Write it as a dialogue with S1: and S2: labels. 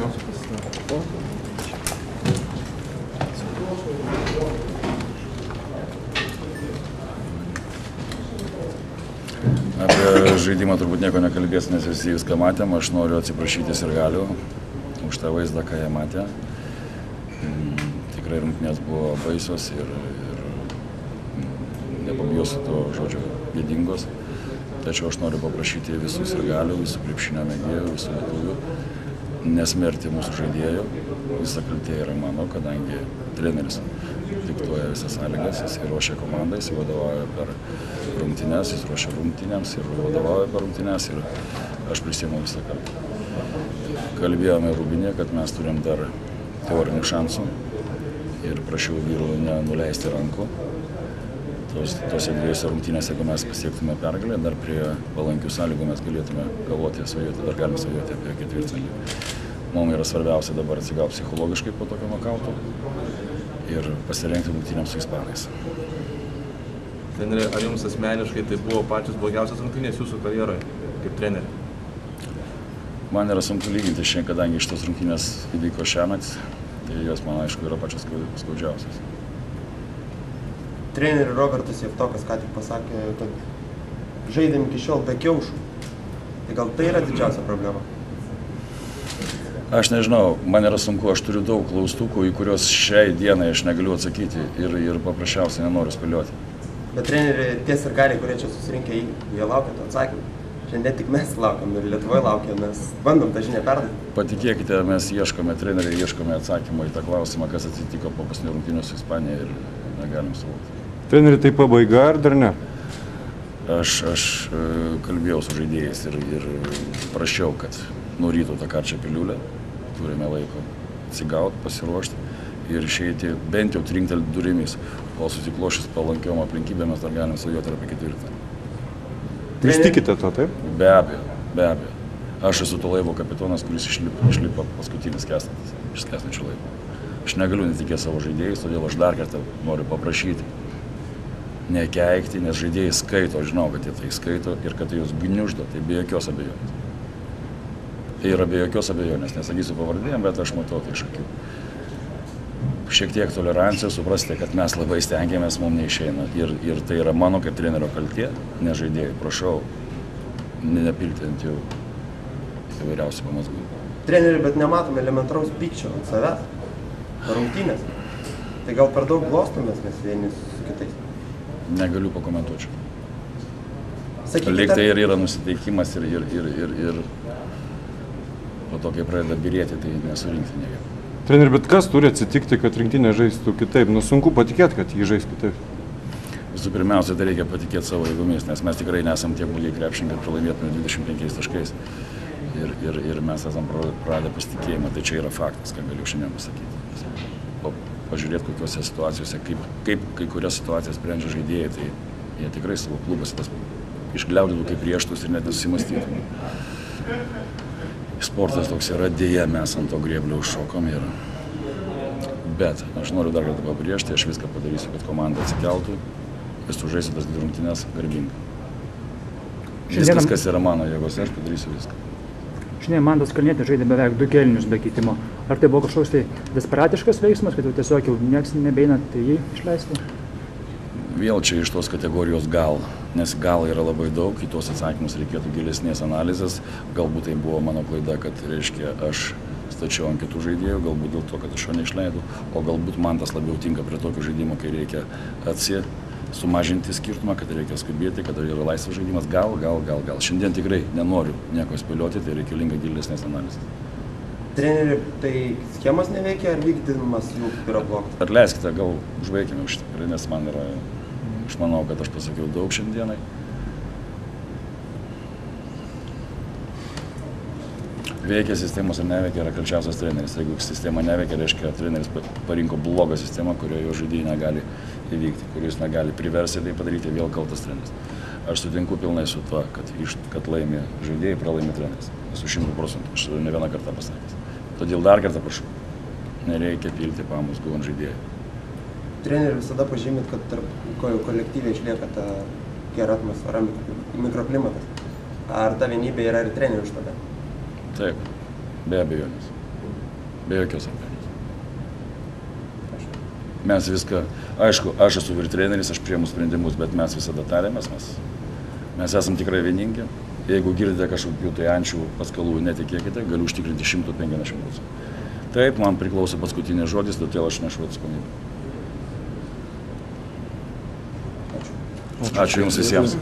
S1: Apie žaidimą turbūt nieko nekalbės, nes visi viską matėm. Aš noriu atsiprašyti Sirgalių už tą vaizdą, ką jie matė. Tikrai rungtynės buvo baisios ir nepabijosiu to žodžio gėdingos. Tačiau aš noriu paprašyti visų Sirgalių, visų krepšinio mėgėjų, visų lietuvių nesmerti mūsų žaidėjų. Visa kaltė yra mano, kadangi treneris diktuoja visas sąlygas, jis ruošia komandą, jis vadovauja per rungtynes, jis ruošia rungtynėms ir vadovauja per rungtynes ir aš prisiimu visą kaltę. Kalbėjome Rūbinė, kad mes turim dar teorinių šansų ir prašiau vyrų nenuleisti rankų. Tose dviejose rungtynėse, jeigu mes pasiektume pergalę, dar prie palankių sąlygų mes galėtume galvoti, svajoti, dar galime svajoti apie ketvirtfinalį. Mums yra svarbiausia dabar atsigauti psichologiškai po tokio nokauto ir pasirengti rungtynėms su ispanais.
S2: Treneri, ar jums asmeniškai tai buvo pačios blogiausios rungtynės jūsų karjeroje kaip treneri?
S1: Man yra sunku lyginti šiandien, kadangi šitos rungtynės įvyko šiąnakt, tai jos man aišku yra pačios skaudžiausios.
S3: Treneris Robertas Jevtokas ką tik pasakė, kad žaidėm iki šiol be kiaušų. Tai gal tai yra didžiausia problema?
S1: Aš nežinau, man yra sunku, aš turiu daug klaustukų, į kuriuos šiai dienai aš negaliu atsakyti ir paprasčiausiai nenoriu spėlioti.
S3: Bet treneri, tie sirgaliai, kurie čia susirinkę, jie laukia to atsakymą. Šiandien tik mes laukiam ir Lietuvoje laukiam, mes bandom tą žinią perduoti.
S1: Patikėkite, mes ieškome, treneriai ieškome atsakymą į tą klausimą, kas atsitiko po paskutinio rungtynių su Ispanija ir negalim suvokti.
S4: Treneri, tai pabaiga ar dar ne?
S1: Aš kalbėjau su žaidėjais ir prašiau, kad nurytų tą karčią piliulę. Turime laiko atsigauti, pasiruošti ir išeiti bent jau trinktelti durimis, o susiklošęs palankiom aplinkybėm mes dar galim svajoti apie ketvirtą.
S4: Jūs tikite to, taip?
S1: Be abejo, be abejo. Aš esu to laivo kapitonas, kuris išlipo paskutinis skęstantis iš skęstančio laivo. Aš negaliu netikėti savo žaidėjais, todėl aš dar kartą noriu paprašyti nekeikti, nes žaidėjai skaito, žinau, kad jie tai skaito ir kad tai jūs gniuždo, tai be jokios abejonės. Tai yra be jokios abejonės, nesakysiu pavardėm, bet aš matau tai iš akių. Šiek tiek tolerancijos, suprasite, kad mes labai stengiamės, mums neišeina. Ir tai yra mano kaip trenerio kaltė, ne žaidėjai. Prašau, nepilti ant jų įvairiausių pamazgų.
S3: Treneri, bet nematom elementaraus pykčio ant savęs, rungtynės. Tai gal per daug glostomės mes vieni su kitais?
S1: Negaliu pakomentuoti. Lyg tai ir yra nusiteikimas ir po to, kai pradeda birėti, tai nesurinkti niekaip.
S4: Treneri, bet kas turi atsitikti, kad rinktinė žaistų kitaip? Sunku patikėti, kad jį žais kitaip.
S1: Visų pirmiausia, tai reikia patikėti savo jėgomis, nes mes tikrai nesam tiek blogi krepšininkai, kad pralaimėtume 25 taškais. Ir mes esam praradę pasitikėjimą, tai čia yra faktas, ką galiu šiandien pasakyti. Pažiūrėti kokiuose situacijose, kaip kai kurias situacijas sprendžia žaidėjai, tai jie tikrai savo klubas išgliaudytų kaip prieštus ir net nesusimastytų. Sportas toks yra, dėja mes ant to grėblio užšokom ir... Bet aš noriu dar kartą pabrėžti, aš viską padarysiu, kad komanda atsikeltų ir sužaisiu tas dvi rungtynes garbingai. Viskas, kas yra mano jėgose, aš padarysiu viską.
S5: Šiandien Mantas Kalnietis žaidė beveik 2 kėlinius be keitimo. Ar tai buvo kažkoks tai desperatiškas veiksmas, kad jau tiesiog jau nieks nebeina, tai jį išleisti?
S1: Vėl čia iš tos kategorijos gal, nes gal yra labai daug, į tuos atsakymus reikėtų gilesnės analizės. Galbūt tai buvo mano klaida, kad reiškia aš stačiau ant kitų žaidėjų, galbūt dėl to, kad aš jo neišleidau, o galbūt man tas labiau tinka prie tokio žaidimo, kai reikia sumažinti skirtumą, kad reikia skubėti, kad yra laisvas žaidimas. Gal. Šiandien tikrai nenoriu nieko spėlioti, tai reikalinga gilesnės analizės.
S3: Treneri, tai schemas neveikia ar vykdymas jų yra blogas?
S1: Atleiskite, gal užbaikime šitą, nes man yra... Aš manau, kad aš pasakiau daug šiandienai. Veikia sistemos ir neveikia yra kalčiausias treneris. Jeigu sistema neveikia, reiškia, treneris parinko blogą sistemą, kurioje jo žaidėjai negali įvykti, kuris negali priversti tai padaryti, vėl kaltas treneris. Aš sutinku pilnai su tuo, kad laimi žaidėjai, pralaimi treneris. Esu 100%, aš ne vieną kartą pasakęs. Todėl dar kartą prašau, nereikia pilti pamazgų ant žaidėjų.
S3: Treneri visada pažymit, kad tarp kolektyviai išlieka ta gera atmosfera, mikroklimatas. Ar ta vienybė yra ir trenerių štabe?
S1: Taip, be abejonės. Be jokios abejonės. Mes viską, aišku, aš esu ir treneris, aš priimu sprendimus, bet mes visada tarėmės, mes esam tikrai vieningi. Jeigu girdite kažkokių tai ančių paskalų, netikėkite, galiu užtikrinti 150%. Taip, man priklauso paskutinis žodis, todėl aš nešu atsakomybę. Ačiū Jums visiems.